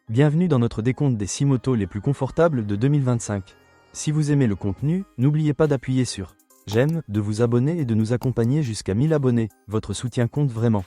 Bienvenue dans notre décompte des 6 motos les plus confortables de 2025. Si vous aimez le contenu, n'oubliez pas d'appuyer sur j'aime, de vous abonner et de nous accompagner jusqu'à 1000 abonnés, votre soutien compte vraiment.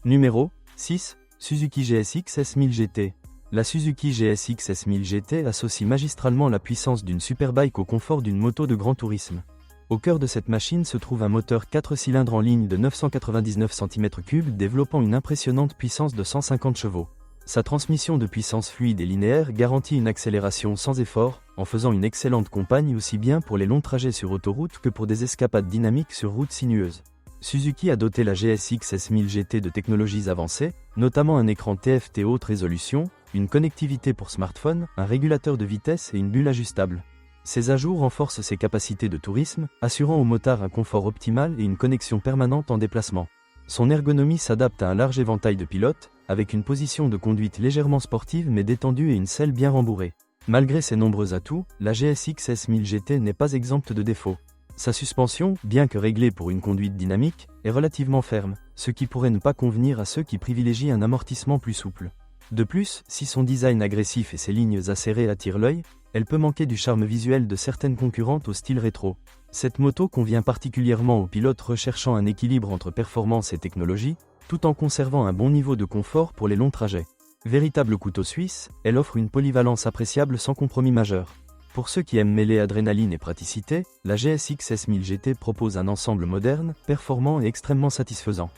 Numéro 6, Suzuki GSX S1000 GT. La Suzuki GSX S1000 GT associe magistralement la puissance d'une superbike au confort d'une moto de grand tourisme. Au cœur de cette machine se trouve un moteur 4 cylindres en ligne de 999 cm3 développant une impressionnante puissance de 150 chevaux. Sa transmission de puissance fluide et linéaire garantit une accélération sans effort, en faisant une excellente compagne aussi bien pour les longs trajets sur autoroute que pour des escapades dynamiques sur routes sinueuses. Suzuki a doté la GSX S1000 GT de technologies avancées, notamment un écran TFT haute résolution, une connectivité pour smartphone, un régulateur de vitesse et une bulle ajustable. Ces ajouts renforcent ses capacités de tourisme, assurant au motard un confort optimal et une connexion permanente en déplacement. Son ergonomie s'adapte à un large éventail de pilotes, avec une position de conduite légèrement sportive mais détendue et une selle bien rembourrée. Malgré ses nombreux atouts, la GSX S1000 GT n'est pas exempte de défauts. Sa suspension, bien que réglée pour une conduite dynamique, est relativement ferme, ce qui pourrait ne pas convenir à ceux qui privilégient un amortissement plus souple. De plus, si son design agressif et ses lignes acérées attirent l'œil, elle peut manquer du charme visuel de certaines concurrentes au style rétro. Cette moto convient particulièrement aux pilotes recherchant un équilibre entre performance et technologie, tout en conservant un bon niveau de confort pour les longs trajets. Véritable couteau suisse, elle offre une polyvalence appréciable sans compromis majeur. Pour ceux qui aiment mêler adrénaline et praticité, la GSX S1000 GT propose un ensemble moderne, performant et extrêmement satisfaisant.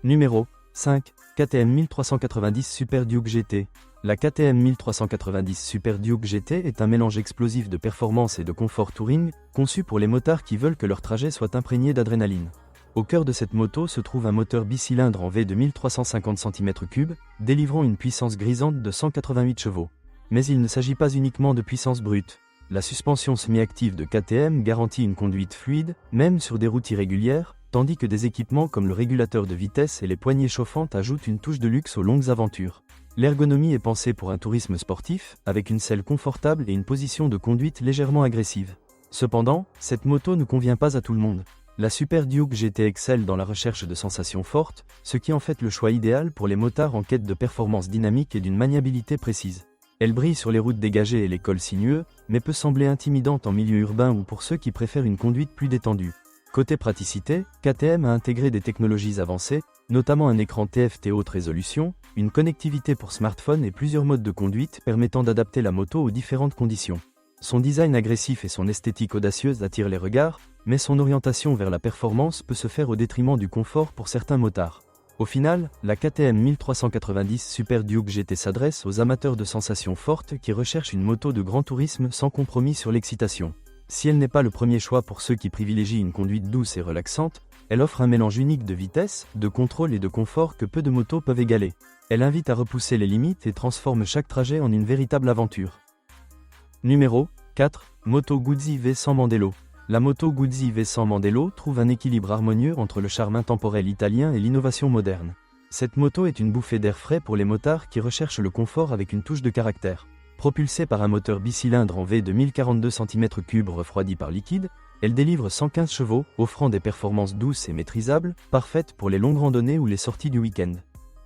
Numéro 5. KTM 1390 Super Duke GT. La KTM 1390 Super Duke GT est un mélange explosif de performance et de confort touring, conçu pour les motards qui veulent que leur trajet soit imprégné d'adrénaline. Au cœur de cette moto se trouve un moteur bicylindre en V de 1350 cm3, délivrant une puissance grisante de 188 chevaux. Mais il ne s'agit pas uniquement de puissance brute. La suspension semi-active de KTM garantit une conduite fluide, même sur des routes irrégulières, tandis que des équipements comme le régulateur de vitesse et les poignées chauffantes ajoutent une touche de luxe aux longues aventures. L'ergonomie est pensée pour un tourisme sportif, avec une selle confortable et une position de conduite légèrement agressive. Cependant, cette moto ne convient pas à tout le monde. La Super Duke GT excelle dans la recherche de sensations fortes, ce qui en fait le choix idéal pour les motards en quête de performance dynamique et d'une maniabilité précise. Elle brille sur les routes dégagées et les cols sinueux, mais peut sembler intimidante en milieu urbain ou pour ceux qui préfèrent une conduite plus détendue. Côté praticité, KTM a intégré des technologies avancées, notamment un écran TFT haute résolution, une connectivité pour smartphone et plusieurs modes de conduite permettant d'adapter la moto aux différentes conditions. Son design agressif et son esthétique audacieuse attirent les regards, mais son orientation vers la performance peut se faire au détriment du confort pour certains motards. Au final, la KTM 1390 Super Duke GT s'adresse aux amateurs de sensations fortes qui recherchent une moto de grand tourisme sans compromis sur l'excitation. Si elle n'est pas le premier choix pour ceux qui privilégient une conduite douce et relaxante, elle offre un mélange unique de vitesse, de contrôle et de confort que peu de motos peuvent égaler. Elle invite à repousser les limites et transforme chaque trajet en une véritable aventure. Numéro 4. Moto Guzzi V100 Mandello. La moto Guzzi V100 Mandello trouve un équilibre harmonieux entre le charme intemporel italien et l'innovation moderne. Cette moto est une bouffée d'air frais pour les motards qui recherchent le confort avec une touche de caractère. Propulsée par un moteur bicylindre en V de 1042 cm3 refroidi par liquide, elle délivre 115 chevaux, offrant des performances douces et maîtrisables, parfaites pour les longues randonnées ou les sorties du week-end.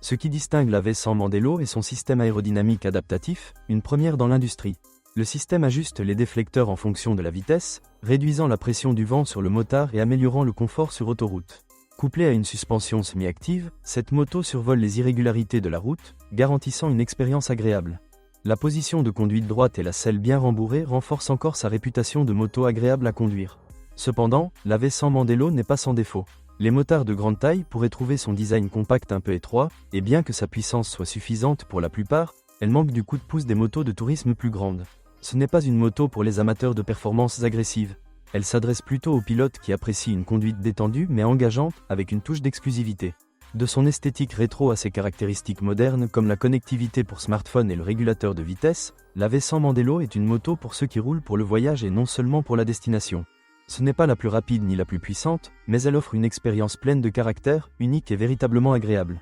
Ce qui distingue la V100 Mandello est son système aérodynamique adaptatif, une première dans l'industrie. Le système ajuste les déflecteurs en fonction de la vitesse, réduisant la pression du vent sur le motard et améliorant le confort sur autoroute. Couplée à une suspension semi-active, cette moto survole les irrégularités de la route, garantissant une expérience agréable. La position de conduite droite et la selle bien rembourrée renforcent encore sa réputation de moto agréable à conduire. Cependant, la V100 Mandello n'est pas sans défaut. Les motards de grande taille pourraient trouver son design compact un peu étroit, et bien que sa puissance soit suffisante pour la plupart, elle manque du coup de pouce des motos de tourisme plus grandes. Ce n'est pas une moto pour les amateurs de performances agressives. Elle s'adresse plutôt aux pilotes qui apprécient une conduite détendue mais engageante, avec une touche d'exclusivité. De son esthétique rétro à ses caractéristiques modernes comme la connectivité pour smartphone et le régulateur de vitesse, la V100 Mandello est une moto pour ceux qui roulent pour le voyage et non seulement pour la destination. Ce n'est pas la plus rapide ni la plus puissante, mais elle offre une expérience pleine de caractère, unique et véritablement agréable.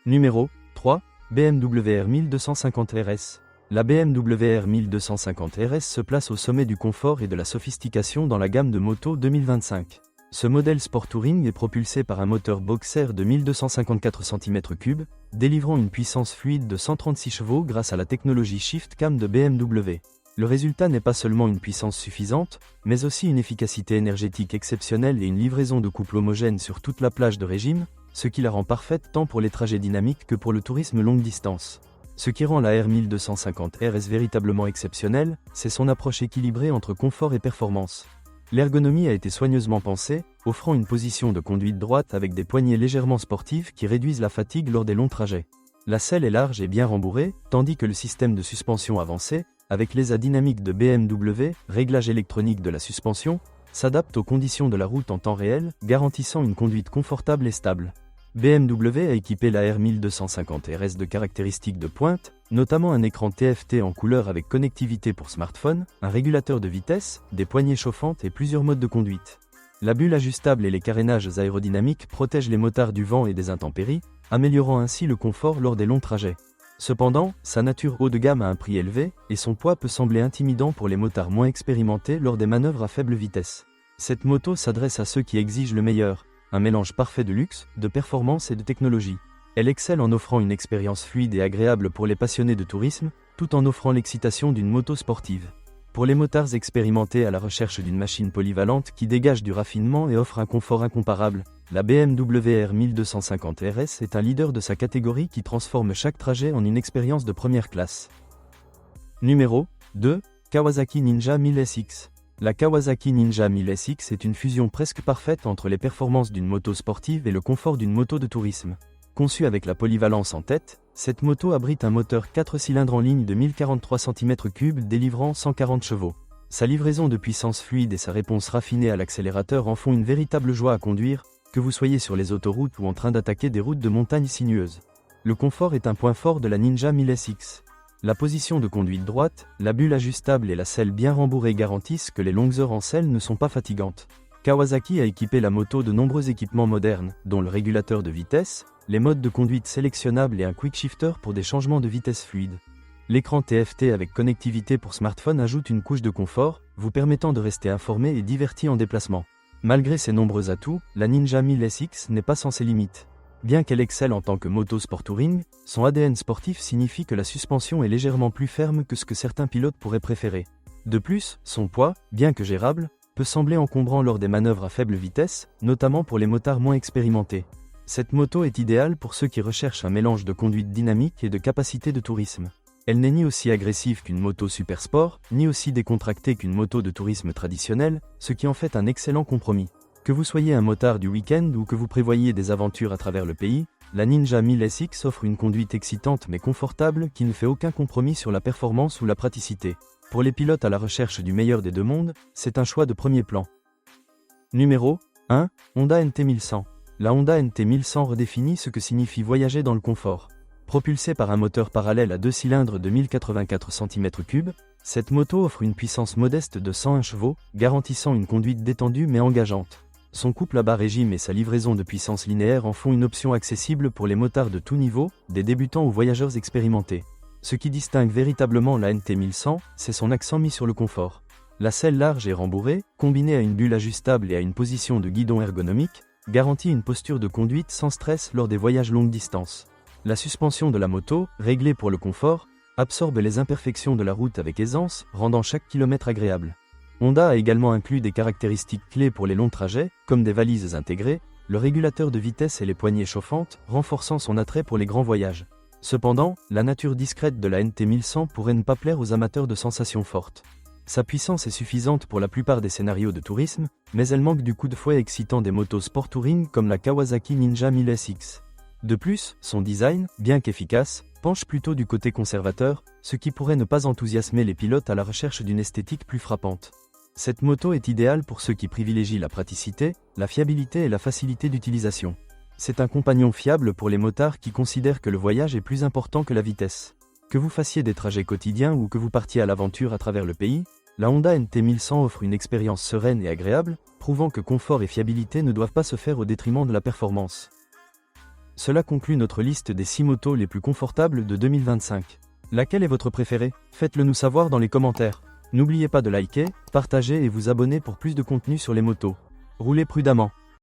Numéro 3. BMW R 1250 RS. La BMW R 1250 RS se place au sommet du confort et de la sophistication dans la gamme de motos 2025. Ce modèle Sport Touring est propulsé par un moteur Boxer de 1254 cm3, délivrant une puissance fluide de 136 chevaux grâce à la technologie Shift Cam de BMW. Le résultat n'est pas seulement une puissance suffisante, mais aussi une efficacité énergétique exceptionnelle et une livraison de couple homogène sur toute la plage de régime, ce qui la rend parfaite tant pour les trajets dynamiques que pour le tourisme longue distance. Ce qui rend la R1250 RS véritablement exceptionnelle, c'est son approche équilibrée entre confort et performance. L'ergonomie a été soigneusement pensée, offrant une position de conduite droite avec des poignées légèrement sportives qui réduisent la fatigue lors des longs trajets. La selle est large et bien rembourrée, tandis que le système de suspension avancé, avec l'ESA dynamique de BMW, réglage électronique de la suspension, s'adapte aux conditions de la route en temps réel, garantissant une conduite confortable et stable. BMW a équipé la R1250 RS de caractéristiques de pointe, notamment un écran TFT en couleur avec connectivité pour smartphone, un régulateur de vitesse, des poignées chauffantes et plusieurs modes de conduite. La bulle ajustable et les carénages aérodynamiques protègent les motards du vent et des intempéries, améliorant ainsi le confort lors des longs trajets. Cependant, sa nature haut de gamme a un prix élevé, et son poids peut sembler intimidant pour les motards moins expérimentés lors des manœuvres à faible vitesse. Cette moto s'adresse à ceux qui exigent le meilleur, un mélange parfait de luxe, de performance et de technologie. Elle excelle en offrant une expérience fluide et agréable pour les passionnés de tourisme, tout en offrant l'excitation d'une moto sportive. Pour les motards expérimentés à la recherche d'une machine polyvalente qui dégage du raffinement et offre un confort incomparable, la BMW R1250 RS est un leader de sa catégorie qui transforme chaque trajet en une expérience de première classe. Numéro 2. Kawasaki Ninja 1000 SX. La Kawasaki Ninja 1000 SX est une fusion presque parfaite entre les performances d'une moto sportive et le confort d'une moto de tourisme. Conçue avec la polyvalence en tête, cette moto abrite un moteur 4 cylindres en ligne de 1043 cm3 délivrant 140 chevaux. Sa livraison de puissance fluide et sa réponse raffinée à l'accélérateur en font une véritable joie à conduire, que vous soyez sur les autoroutes ou en train d'attaquer des routes de montagne sinueuses. Le confort est un point fort de la Ninja 1000 SX. La position de conduite droite, la bulle ajustable et la selle bien rembourrée garantissent que les longues heures en selle ne sont pas fatigantes. Kawasaki a équipé la moto de nombreux équipements modernes, dont le régulateur de vitesse, les modes de conduite sélectionnables et un quick shifter pour des changements de vitesse fluides. L'écran TFT avec connectivité pour smartphone ajoute une couche de confort, vous permettant de rester informé et diverti en déplacement. Malgré ses nombreux atouts, la Ninja 1000 SX n'est pas sans ses limites. Bien qu'elle excelle en tant que moto sport touring, son ADN sportif signifie que la suspension est légèrement plus ferme que ce que certains pilotes pourraient préférer. De plus, son poids, bien que gérable, peut sembler encombrant lors des manœuvres à faible vitesse, notamment pour les motards moins expérimentés. Cette moto est idéale pour ceux qui recherchent un mélange de conduite dynamique et de capacité de tourisme. Elle n'est ni aussi agressive qu'une moto super sport, ni aussi décontractée qu'une moto de tourisme traditionnelle, ce qui en fait un excellent compromis. Que vous soyez un motard du week-end ou que vous prévoyiez des aventures à travers le pays, la Ninja 1000 SX offre une conduite excitante mais confortable qui ne fait aucun compromis sur la performance ou la praticité. Pour les pilotes à la recherche du meilleur des deux mondes, c'est un choix de premier plan. Numéro 1. Honda NT 1100. La Honda NT 1100 redéfinit ce que signifie voyager dans le confort. Propulsée par un moteur parallèle à 2 cylindres de 1084 cm3, cette moto offre une puissance modeste de 101 chevaux, garantissant une conduite détendue mais engageante. Son couple à bas régime et sa livraison de puissance linéaire en font une option accessible pour les motards de tout niveau, des débutants aux voyageurs expérimentés. Ce qui distingue véritablement la NT 1100, c'est son accent mis sur le confort. La selle large et rembourrée, combinée à une bulle ajustable et à une position de guidon ergonomique, garantit une posture de conduite sans stress lors des voyages longue distance. La suspension de la moto, réglée pour le confort, absorbe les imperfections de la route avec aisance, rendant chaque kilomètre agréable. Honda a également inclus des caractéristiques clés pour les longs trajets, comme des valises intégrées, le régulateur de vitesse et les poignées chauffantes, renforçant son attrait pour les grands voyages. Cependant, la nature discrète de la NT 1100 pourrait ne pas plaire aux amateurs de sensations fortes. Sa puissance est suffisante pour la plupart des scénarios de tourisme, mais elle manque du coup de fouet excitant des motos sport touring comme la Kawasaki Ninja 1000 SX. De plus, son design, bien qu'efficace, penche plutôt du côté conservateur, ce qui pourrait ne pas enthousiasmer les pilotes à la recherche d'une esthétique plus frappante. Cette moto est idéale pour ceux qui privilégient la praticité, la fiabilité et la facilité d'utilisation. C'est un compagnon fiable pour les motards qui considèrent que le voyage est plus important que la vitesse. Que vous fassiez des trajets quotidiens ou que vous partiez à l'aventure à travers le pays, la Honda NT 1100 offre une expérience sereine et agréable, prouvant que confort et fiabilité ne doivent pas se faire au détriment de la performance. Cela conclut notre liste des 6 motos les plus confortables de 2025. Laquelle est votre préférée? Faites-le nous savoir dans les commentaires. N'oubliez pas de liker, partager et vous abonner pour plus de contenu sur les motos. Roulez prudemment.